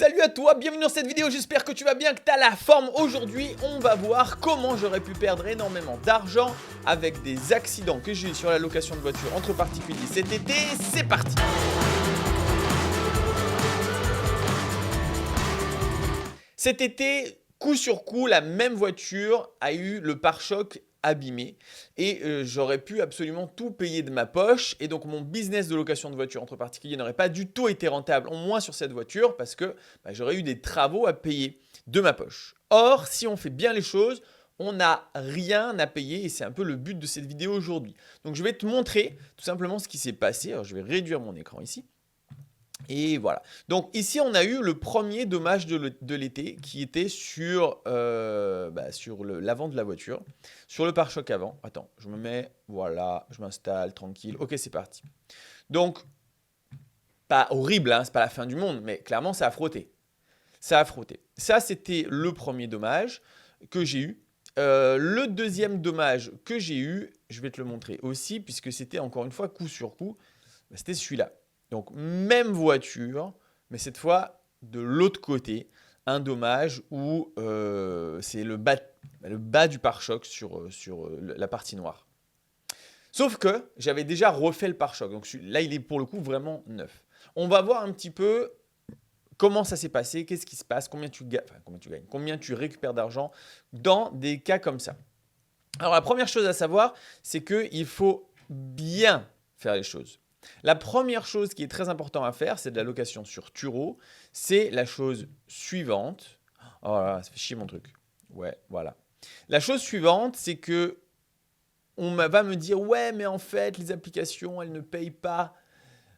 Salut à toi, bienvenue dans cette vidéo, j'espère que tu vas bien, que tu as la forme. Aujourd'hui, on va voir comment j'aurais pu perdre énormément d'argent avec des accidents que j'ai eu sur la location de voiture entre particuliers cet été. C'est parti! Cet été, coup sur coup, la même voiture a eu le pare-choc abîmé et j'aurais pu absolument tout payer de ma poche et donc mon business de location de voiture entre particuliers n'aurait pas du tout été rentable, au moins sur cette voiture, parce que j'aurais eu des travaux à payer de ma poche. Or, si on fait bien les choses, on n'a rien à payer et c'est un peu le but de cette vidéo aujourd'hui. Donc je vais te montrer tout simplement ce qui s'est passé. Alors je vais réduire mon écran ici. Et voilà. Donc ici, on a eu le premier dommage de l'été qui était sur l'avant de la voiture, sur le pare-choc avant. Attends, je me mets, voilà, je m'installe, tranquille. Ok, c'est parti. Donc, pas horrible, hein, c'est pas la fin du monde, mais clairement, ça a frotté. Ça a frotté. Ça, c'était le premier dommage que j'ai eu. Le deuxième dommage que j'ai eu, je vais te le montrer aussi, puisque c'était encore une fois coup sur coup, c'était celui-là. Donc, même voiture, mais cette fois de l'autre côté, un dommage où c'est le bas du pare-choc sur la partie noire. Sauf que j'avais déjà refait le pare-choc. Donc là, il est pour le coup vraiment neuf. On va voir un petit peu comment ça s'est passé, qu'est-ce qui se passe, combien tu gagnes, combien tu récupères d'argent dans des cas comme ça. Alors, la première chose à savoir, c'est qu'il faut bien faire les choses. La première chose qui est très importante à faire, c'est de la location sur Turo. C'est la chose suivante. Oh là là, ça fait chier mon truc. Ouais, voilà. La chose suivante, c'est que on va me dire, ouais, mais en fait, les applications, elles ne payent pas.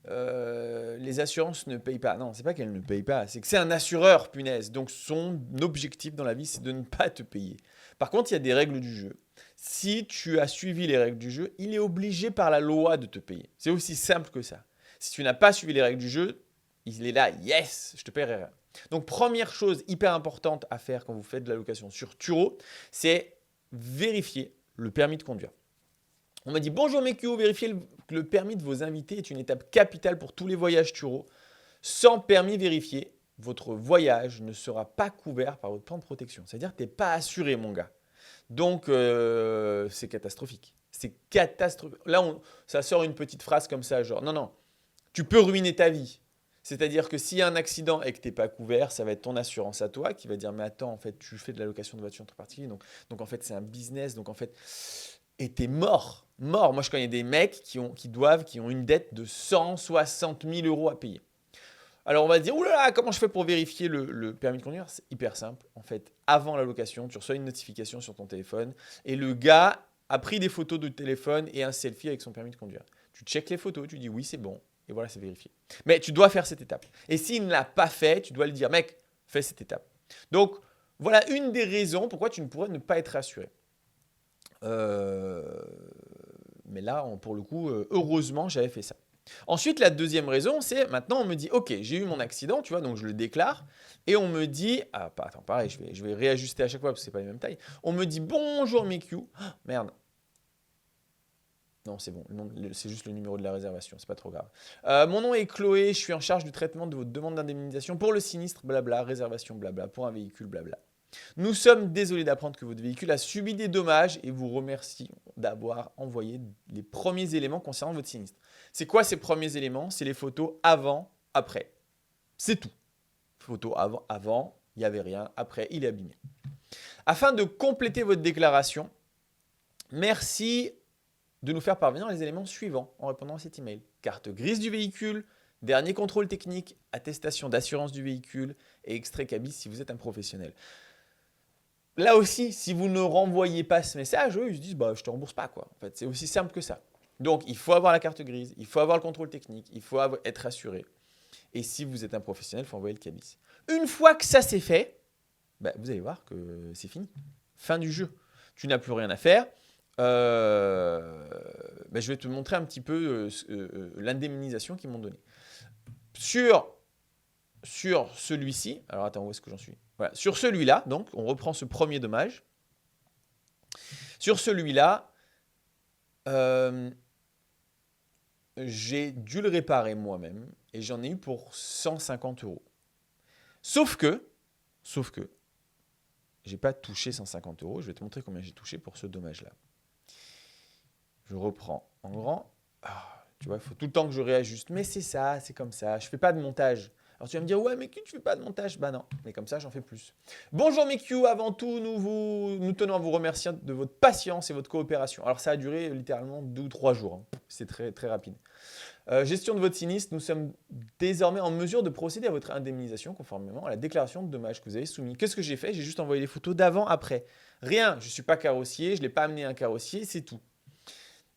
Les assurances ne payent pas. Non, c'est pas qu'elles ne payent pas, c'est que c'est un assureur, punaise. Donc son objectif dans la vie, c'est de ne pas te payer. Par contre, il y a des règles du jeu. Si tu as suivi les règles du jeu, il est obligé par la loi de te payer. C'est aussi simple que ça. Si tu n'as pas suivi les règles du jeu, il est là, yes, je te paierai rien. Donc première chose hyper importante à faire quand vous faites de la location sur Turo, c'est vérifier le permis de conduire. On m'a dit bonjour Mekio, vérifiez que le permis de vos invités est une étape capitale pour tous les voyages Turo. Sans permis vérifié, votre voyage ne sera pas couvert par votre plan de protection. C'est-à-dire que tu n'es pas assuré, mon gars. Donc, c'est catastrophique. C'est catastrophique. Là, ça sort une petite phrase comme ça, genre non, non, tu peux ruiner ta vie. C'est-à-dire que s'il y a un accident et que tu n'es pas couvert, ça va être ton assurance à toi qui va dire mais attends, en fait, tu fais de la location de voiture entre particuliers, donc en fait, c'est un business, donc en fait, et t'es mort. Mort. Moi, je connais des mecs qui ont une dette de 160 000 euros à payer. Alors, on va se dire, oulala, comment je fais pour vérifier le permis de conduire? C'est hyper simple. En fait, avant la location, tu reçois une notification sur ton téléphone et le gars a pris des photos de téléphone et un selfie avec son permis de conduire. Tu checkes les photos, tu dis oui, c'est bon. Et voilà, c'est vérifié. Mais tu dois faire cette étape. Et s'il ne l'a pas fait, tu dois lui dire, mec, fais cette étape. Donc, voilà une des raisons pourquoi tu ne pourrais ne pas être assuré. Mais là, pour le coup, heureusement, j'avais fait ça. Ensuite, la deuxième raison, c'est maintenant on me dit, ok, j'ai eu mon accident, tu vois, donc je le déclare, et on me dit, attends, pareil, je vais réajuster à chaque fois parce que c'est pas les mêmes tailles. On me dit, bonjour Miku, merde. Non, c'est bon, c'est juste le numéro de la réservation, c'est pas trop grave. Mon nom est Chloé, je suis en charge du traitement de votre demande d'indemnisation pour le sinistre, blabla, réservation, blabla, pour un véhicule, blabla. Nous sommes désolés d'apprendre que votre véhicule a subi des dommages et vous remercions d'avoir envoyé les premiers éléments concernant votre sinistre. C'est quoi ces premiers éléments? C'est les photos avant, après. C'est tout. Photos avant, il n'y avait rien. Après, il est abîmé. Afin de compléter votre déclaration, merci de nous faire parvenir les éléments suivants en répondant à cet email. Carte grise du véhicule, dernier contrôle technique, attestation d'assurance du véhicule et extrait cabis si vous êtes un professionnel. Là aussi, si vous ne renvoyez pas ce message, eux, ils se disent bah, je ne te rembourse pas. Quoi. En fait, c'est aussi simple que ça. Donc, il faut avoir la carte grise, il faut avoir le contrôle technique, il faut être assuré. Et si vous êtes un professionnel, il faut envoyer le cabis. Une fois que ça c'est fait, vous allez voir que c'est fini. Fin du jeu. Tu n'as plus rien à faire. Je vais te montrer un petit peu l'indemnisation qu'ils m'ont donnée. Sur celui-ci, alors attends, où est-ce que j'en suis? Voilà, sur celui-là, donc, on reprend ce premier dommage. Sur celui-là, j'ai dû le réparer moi-même et j'en ai eu pour 150 euros. sauf que, j'ai pas touché 150 euros. Je vais te montrer combien j'ai touché pour ce dommage-là. Je reprends en grand. Tu vois, il faut tout le temps que je réajuste. Mais c'est ça, c'est comme ça. Je fais pas de montage. Alors tu vas me dire, ouais, mais tu fais pas de montage. Bah non, mais comme ça, j'en fais plus. Bonjour MQ, avant tout, nous tenons à vous remercier de votre patience et votre coopération. Alors ça a duré littéralement 2 ou 3 jours. Hein. C'est très, très rapide. Gestion de votre sinistre, nous sommes désormais en mesure de procéder à votre indemnisation conformément à la déclaration de dommages que vous avez soumise. Qu'est-ce que j'ai fait? J'ai juste envoyé les photos d'avant, après. Rien, je ne suis pas carrossier, je ne l'ai pas amené un carrossier, c'est tout.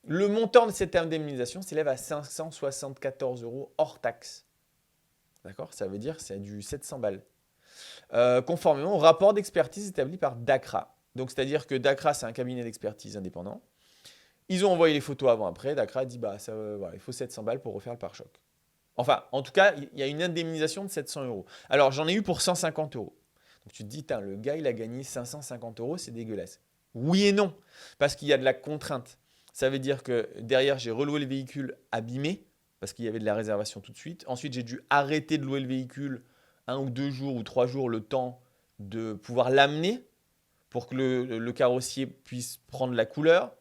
Le montant de cette indemnisation s'élève à 574 euros hors taxe. D'accord? Ça veut dire que c'est du 700 balles. Conformément au rapport d'expertise établi par DACRA. Donc, c'est-à-dire que DACRA, c'est un cabinet d'expertise indépendant. Ils ont envoyé les photos avant-après. DACRA a dit, voilà, il faut 700 balles pour refaire le pare-choc. Enfin, en tout cas, il y a une indemnisation de 700 euros. Alors, j'en ai eu pour 150 euros. Donc, tu te dis, le gars, il a gagné 550 euros, c'est dégueulasse. Oui et non, parce qu'il y a de la contrainte. Ça veut dire que derrière, j'ai reloué le véhicule abîmé, parce qu'il y avait de la réservation tout de suite. Ensuite, j'ai dû arrêter de louer le véhicule 1 ou 2 jours ou 3 jours, le temps de pouvoir l'amener pour que le carrossier puisse prendre la couleur.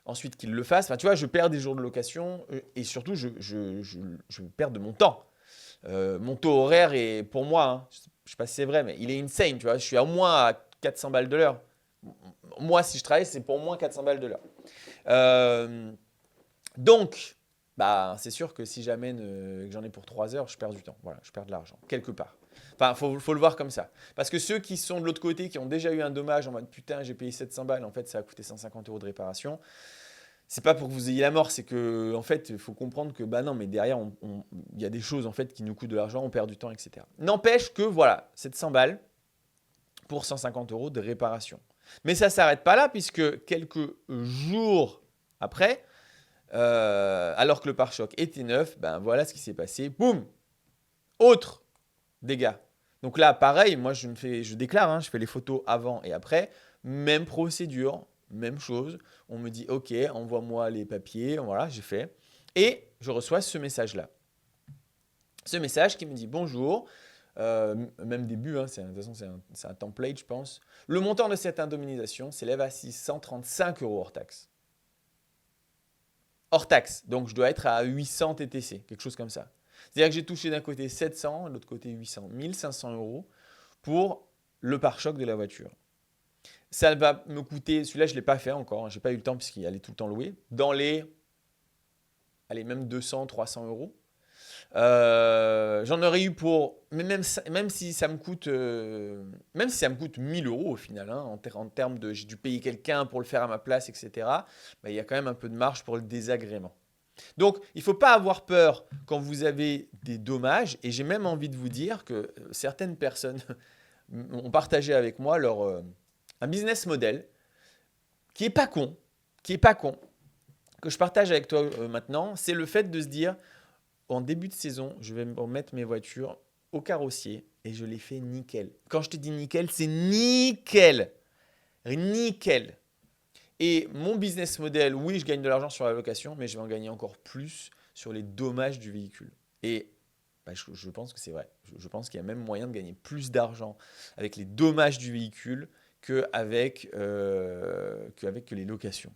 Ensuite, qu'il le fasse. Enfin, tu vois, je perds des jours de location et surtout, je perds de mon temps. Mon taux horaire est, pour moi, hein, je ne sais pas si c'est vrai, mais il est insane. Tu vois, je suis au moins à 400 balles de l'heure. Moi, si je travaille, c'est pour moins 400 balles de l'heure. Donc, c'est sûr que si j'amène que j'en ai pour 3 heures, je perds du temps. Voilà, je perds de l'argent, quelque part. Enfin, faut le voir comme ça. Parce que ceux qui sont de l'autre côté, qui ont déjà eu un dommage en mode putain, j'ai payé 700 balles, en fait, ça a coûté 150 euros de réparation. C'est pas pour que vous ayez la mort, c'est que en fait, il faut comprendre que non, mais derrière, il y a des choses en fait qui nous coûtent de l'argent, on perd du temps, etc. N'empêche que voilà, 700 balles pour 150 euros de réparation. Mais ça s'arrête pas là, puisque quelques jours après, alors que le pare-choc était neuf, voilà ce qui s'est passé. Boum, autre dégâts. Donc là, pareil, moi je déclare, hein, je fais les photos avant et après, même procédure, même chose. On me dit ok, envoie-moi les papiers, voilà, j'ai fait. Et je reçois ce message-là. Ce message qui me dit bonjour, même début, hein, de toute façon c'est un template je pense. Le montant de cette indemnisation s'élève à 635 euros hors taxe. Hors taxe, donc je dois être à 800 TTC, quelque chose comme ça. C'est-à-dire que j'ai touché d'un côté 700, de l'autre côté 800, 1500 euros pour le pare-choc de la voiture. Ça va me coûter, celui-là je ne l'ai pas fait encore, je n'ai pas eu le temps puisqu'il allait tout le temps louer, dans les, même 200, 300 euros. J'en aurais eu pour, même si ça me coûte 1000 euros au final, hein, en termes de j'ai dû payer quelqu'un pour le faire à ma place, etc. Il y a quand même un peu de marge pour le désagrément. Donc, il ne faut pas avoir peur quand vous avez des dommages. Et j'ai même envie de vous dire que certaines personnes ont partagé avec moi un business model qui n'est pas con, que je partage avec toi maintenant. C'est le fait de se dire, en début de saison, je vais remettre mes voitures au carrossier et je les fais nickel. Quand je te dis nickel, c'est nickel. Nickel. Et mon business model, oui, je gagne de l'argent sur la location, mais je vais en gagner encore plus sur les dommages du véhicule. Et je pense que c'est vrai. Je pense qu'il y a même moyen de gagner plus d'argent avec les dommages du véhicule qu'avec les locations.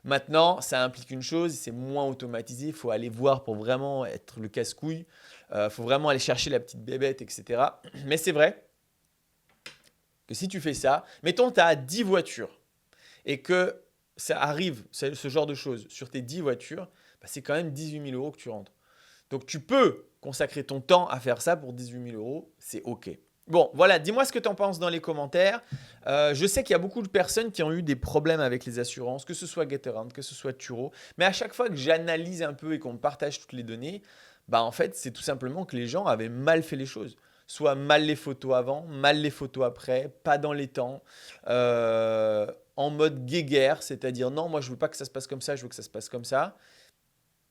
Maintenant, ça implique une chose, c'est moins automatisé. Il faut aller voir pour vraiment être le casse-couille. Il faut vraiment aller chercher la petite bébête, etc. Mais c'est vrai que si tu fais ça, mettons tu as 10 voitures et que ça arrive, ce genre de choses, sur tes 10 voitures, c'est quand même 18 000 euros que tu rentres. Donc tu peux consacrer ton temps à faire ça pour 18 000 euros, c'est OK. Bon, voilà, dis-moi ce que tu en penses dans les commentaires. Je sais qu'il y a beaucoup de personnes qui ont eu des problèmes avec les assurances, que ce soit Getaround, que ce soit Turo. Mais à chaque fois que j'analyse un peu et qu'on me partage toutes les données, en fait, c'est tout simplement que les gens avaient mal fait les choses. Soit mal les photos avant, mal les photos après, pas dans les temps, en mode guéguerre, c'est-à-dire non, moi je veux pas que ça se passe comme ça, je veux que ça se passe comme ça.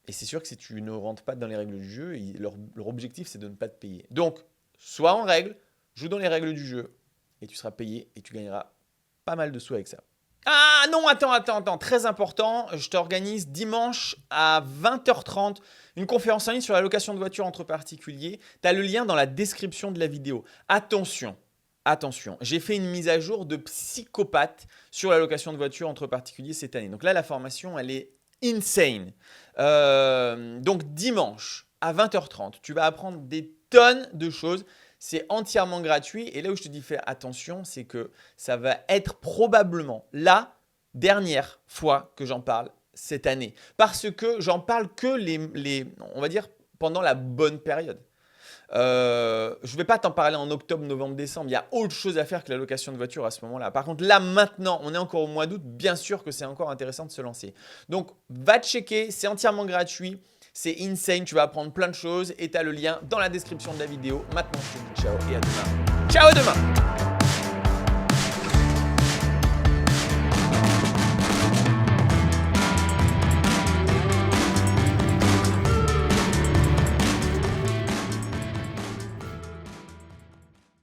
Et c'est sûr que si tu ne rentres pas dans les règles du jeu, leur objectif c'est de ne pas te payer. Donc, sois en règle, joue dans les règles du jeu et tu seras payé et tu gagneras pas mal de sous avec ça. Ah non, attends, très important, je t'organise dimanche à 20h30 une conférence en ligne sur la location de voiture entre particuliers. Tu as le lien dans la description de la vidéo. Attention, j'ai fait une mise à jour de psychopathe sur la location de voiture entre particuliers cette année. Donc là, la formation, elle est insane. Donc dimanche à 20h30, tu vas apprendre des tonnes de choses. C'est entièrement gratuit. Et là où je te dis fais attention, c'est que ça va être probablement la dernière fois que j'en parle cette année. Parce que j'en parle que on va dire, pendant la bonne période. Je ne vais pas t'en parler en octobre, novembre, décembre. Il y a autre chose à faire que la location de voiture à ce moment-là. Par contre, là, maintenant, on est encore au mois d'août. Bien sûr que c'est encore intéressant de se lancer. Donc, va checker. C'est entièrement gratuit. C'est insane. Tu vas apprendre plein de choses. Et tu as le lien dans la description de la vidéo. Maintenant, je te dis ciao et à demain. Ciao à demain!